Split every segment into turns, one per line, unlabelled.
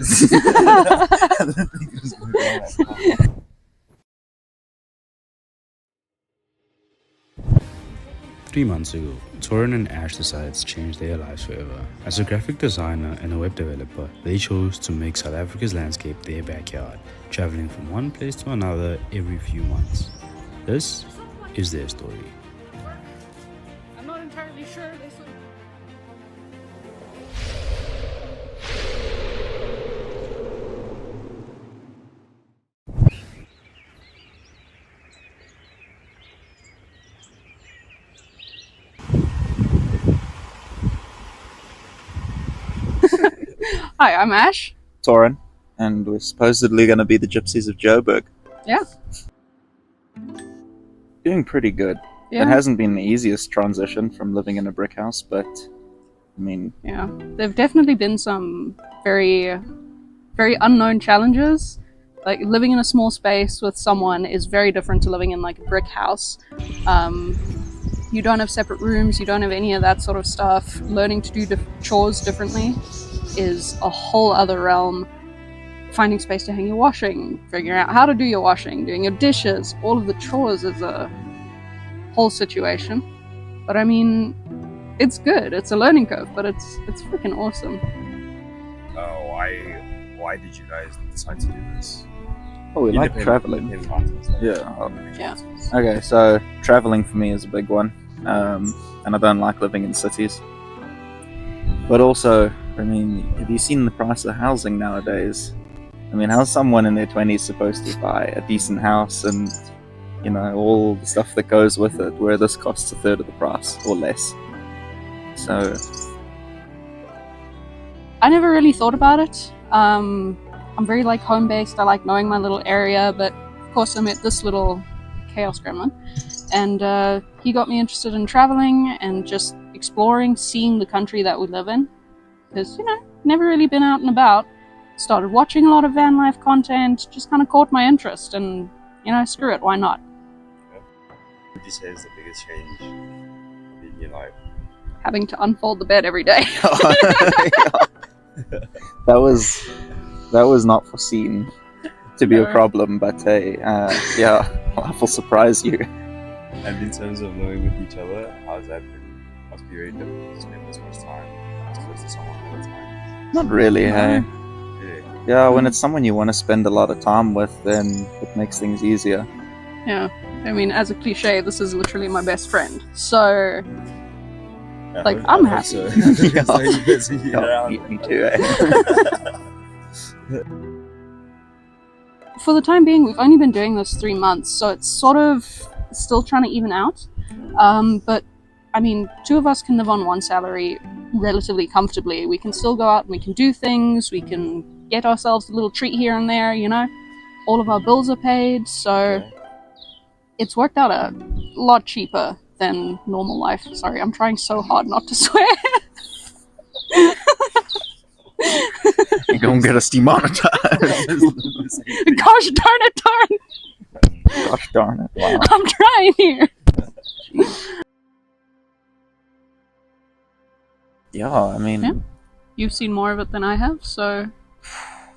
I didn't think it was going to go that far.
3 months ago, Torrin and Ash decided to change their lives forever. As a graphic designer and a web developer, they chose to make South Africa's landscape their backyard, traveling from one place to another every few months. This is their story.
I'm not entirely sure. Hi, I'm Ash.
Torrin, and we're supposedly going to be the Gypsies of Joburg.
Yeah.
Doing pretty good.
Yeah.
It hasn't been the easiest transition from living in a brick house, but I mean...
Yeah, there've definitely been some very, very unknown challenges. Like, living in a small space with someone is very different to living in, like, a brick house. You don't have separate rooms, you don't have any of that sort of stuff. Learning to do chores differently is a whole other realm. Finding space to hang your washing, figuring out how to do your washing, doing your dishes, all of the chores is a whole situation. But I mean, it's good. It's a learning curve, but it's freaking awesome.
Why did you guys decide to do this?
Oh, we like traveling.
Yeah.
Okay, so traveling for me is a big one, and I don't like living in cities. But also, I mean, have you seen the price of housing nowadays? I mean, how's someone in their 20s supposed to buy a decent house and, you know, all the stuff that goes with it, where this costs a third of the price or less? So
I never really thought about it. I'm very like home-based. I like knowing my little area, but of course I met this little chaos gremlin, and he got me interested in traveling and just exploring, seeing the country that we live in. Because, you know, never really been out and about. Started watching a lot of van life content, just kind of caught my interest, and, you know, screw it, why not?
What would you say is the biggest change in your life?
Having to unfold the bed every day.
that was not foreseen to be a problem, but hey, yeah, life will surprise you.
And in terms of living with each other, how's that been? Must be very difficult to spend this much time as close to someone all the time.
Not really, hey.
Really?
Yeah, when it's someone you want to spend a lot of time with, then it makes things easier.
Yeah, I mean, as a cliche, this is literally my best friend. So, like, I'm happy.
So. Yeah,
me too, eh?
For the time being, we've only been doing this 3 months, so it's sort of still trying to even out. But, I mean, 2 of us can live on 1 salary relatively comfortably. We can still go out and we can do things, we can get ourselves a little treat here and there, you know? All of our bills are paid, so it's worked out a lot cheaper than normal life. Sorry, I'm trying so hard not to swear.
You're gonna get us demonetized.
Gosh darn it, darn!
Gosh darn it, wow.
I'm trying here.
Yeah, I mean...
Yeah. You've seen more of it than I have, so...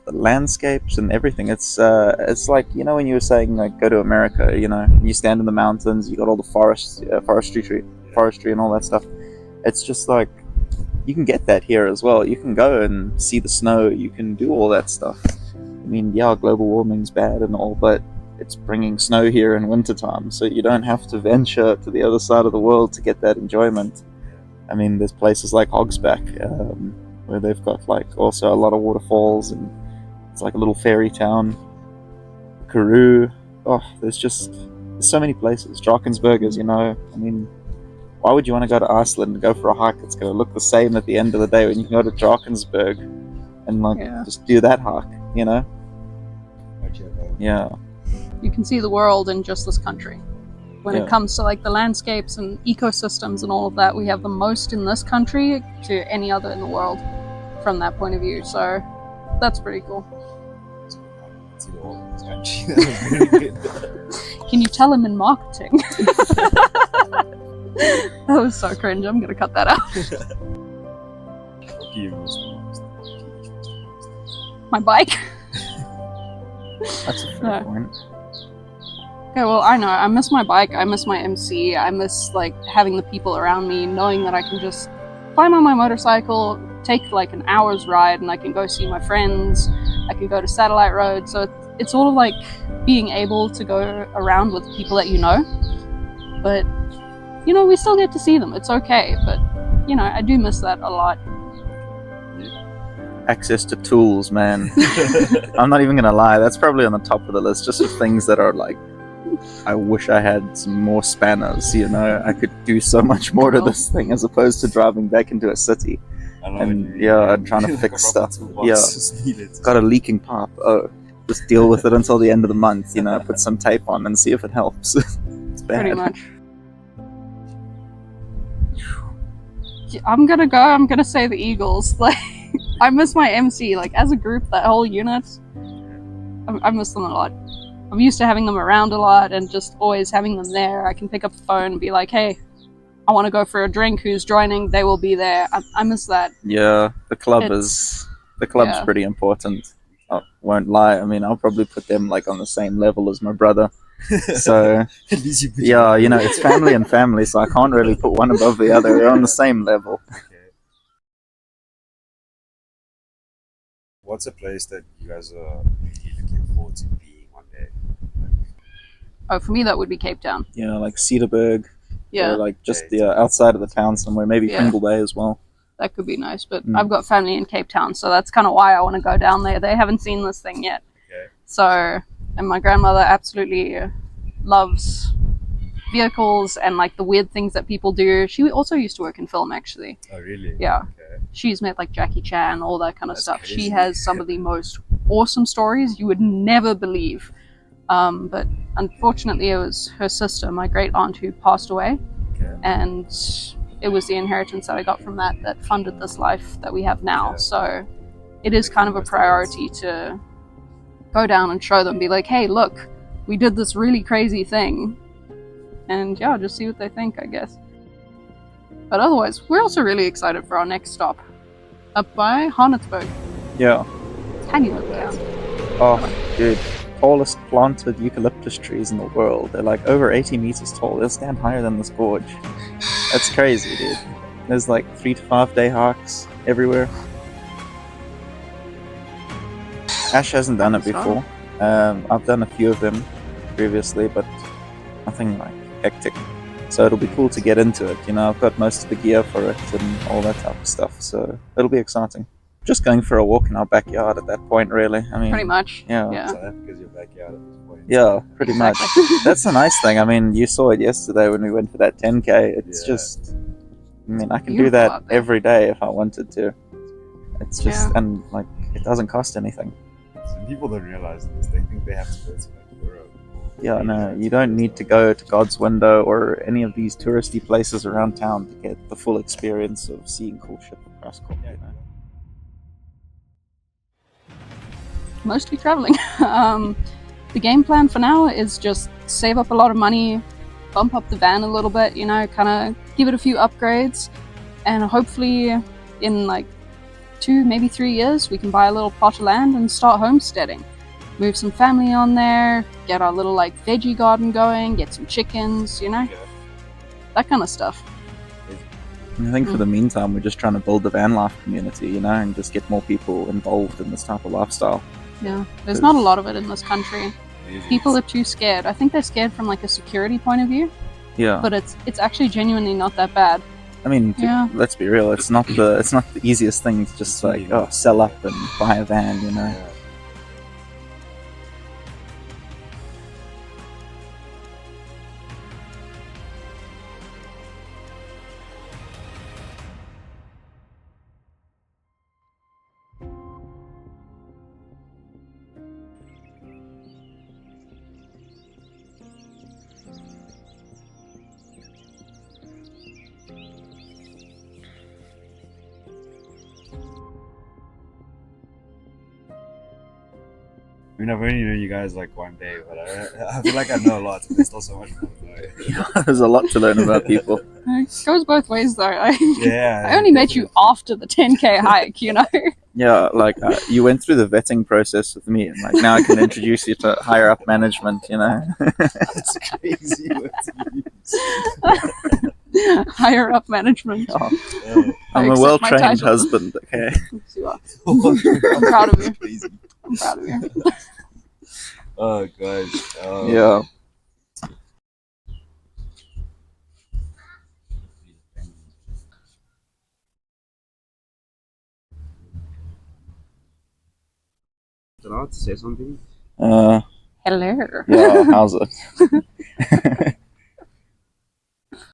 The landscapes and everything, it's like, you know, when you were saying, like, go to America, you know, you stand in the mountains, you got all the forestry and all that stuff. It's just like, you can get that here as well. You can go and see the snow, you can do all that stuff. I mean, yeah, global warming's bad and all, but it's bringing snow here in wintertime, so you don't have to venture to the other side of the world to get that enjoyment. I mean, there's places like Hogsback, where they've got, like, also a lot of waterfalls, and it's like a little fairy town. Karoo. Oh, there's so many places. Drakensberg, you know. I mean, why would you want to go to Iceland and go for a hike that's going to look the same at the end of the day when you can go to Drakensberg and, like, just do that hike, you know? Yeah.
You can see the world in just this country. When it comes to, like, the landscapes and ecosystems and all of that, we have the most in this country to any other in the world from that point of view. So that's pretty cool. Can you tell him in marketing? That was so cringe. I'm gonna cut that out. my bike.
That's a fair
No.
point.
Okay, well, I know. I miss my bike. I miss my MC. I miss like having the people around me, knowing that I can just climb on my motorcycle, take like an hour's ride, and I can go see my friends. I can go to Satellite Road. So it's all like being able to go around with people that you know. But you know, we still get to see them. It's okay. But you know, I do miss that a lot.
Access to tools, man. I'm not even gonna lie. That's probably on the top of the list. Just of things that are like, I wish I had some more spanners. You know, I could do so much more to this thing as opposed to driving back into a city.
I know
And
what you
yeah,
mean.
I'm trying to
Like
fix
a
stuff.
proper toolbox
Yeah.
just needed.
Got a leaking pipe. Oh, just deal with it until the end of the month. You know, put some tape on and see if it helps. It's bad.
Pretty much. I'm gonna say the Eagles. Like, I miss my MC. Like, as a group, that whole unit, I miss them a lot. I'm used to having them around a lot and just always having them there. I can pick up the phone and be like, hey, I want to go for a drink. Who's joining? They will be there. I miss that.
Yeah, the club's
yeah.
pretty important. I won't lie. I mean, I'll probably put them like on the same level as my brother. So
At least you put
yeah, you know, it's family and family, so I can't really put one above the other. They're on the same level.
Okay. What's a place that you guys are really looking forward to being one day?
Oh, for me, that would be Cape Town.
You know, like Cedarburg,
Yeah,
or like just
Okay,
outside of the town somewhere, maybe
Yeah.
Pringle Bay as well.
that could be nice. But
Mm.
I've got family in Cape Town, so that's kind of why I want to go down there. They haven't seen this thing yet.
Okay.
So, and my grandmother absolutely loves vehicles and like the weird things that people do. She also used to work in film, actually.
Oh, really?
Yeah.
Okay.
She's met like Jackie Chan, all that kind of
That's
stuff.
crazy.
She has some of the most awesome stories you would never believe. But unfortunately, it was her sister, my great aunt, who passed away,
Okay.
and it was the inheritance that I got from that funded this life that we have now.
Yeah.
So it is
Make
kind
the
of a
most of it.
priority to go down and show them, be like, hey, look, we did this really crazy thing. And yeah, just see what they think, I guess. But otherwise, we're also really excited for our next stop. Up by Harnetsburg.
Yeah.
Tiny little town.
Oh, dude. Tallest planted eucalyptus trees in the world. They're like over 80 meters tall. They'll stand higher than this gorge. That's crazy, dude. There's like 3 to 5 day hikes everywhere. Ash hasn't done it before. I've done a few of them previously, but nothing like hectic. So it'll be cool to get into it. You know, I've got most of the gear for it and all that type of stuff. So it'll be exciting. Just going for a walk in our backyard at that point, really. I mean,
Pretty much.
Yeah.
Yeah.
So that's because your backyard at this point.
Yeah, pretty much.
Exactly.
That's the nice thing. I mean, you saw it yesterday when we went for that 10K. It's
Yeah.
just, I mean, I can do
Beautiful
that
out there.
every day if I wanted to. It's just,
Yeah.
and like, it doesn't cost anything.
Some people don't realize this. They think they have to go to like Europe.
Yeah, no, you don't need to go to God's Window or any of these touristy places around town to get the full experience of seeing cool shit across Cork, you know?
Mostly traveling. The game plan for now is just save up a lot of money, bump up the van a little bit, you know, kind of give it a few upgrades, and hopefully in like 2, maybe 3 years, we can buy a little plot of land and start homesteading. Move some family on there, get our little like veggie garden going, get some chickens, you know,
Okay.
that kind of stuff.
And I think for the meantime, we're just trying to build the van life community, you know, and just get more people involved in this type of lifestyle.
Yeah, there's not a lot of it in this country.
Maybe
People are
it's-
too scared. I think they're scared from like a security point of view,
Yeah.
but it's actually genuinely not that bad.
I mean,
Yeah.
let's be real. It's not the easiest thing to just like sell up and buy a van, you know.
Yeah. I mean, I've only known you guys like one day, but I feel like I know a lot. But there's still so much more to know.
There's a lot to learn about people.
It goes both ways though. I
Yeah.
only met you after the 10K hike, you know.
Yeah, like you went through the vetting process with me, and like now I can introduce you to higher up management. You know.
That's crazy.
Higher up management.
Oh,
Yeah.
I'm a
accept my
well-trained
title.
husband. Okay.
Yes, you are. I'm proud of you.
Crazy.
I'm proud of you.
Oh god.
Yeah.
Did I have to say something?
Uh,
Hello.
yeah. How's it?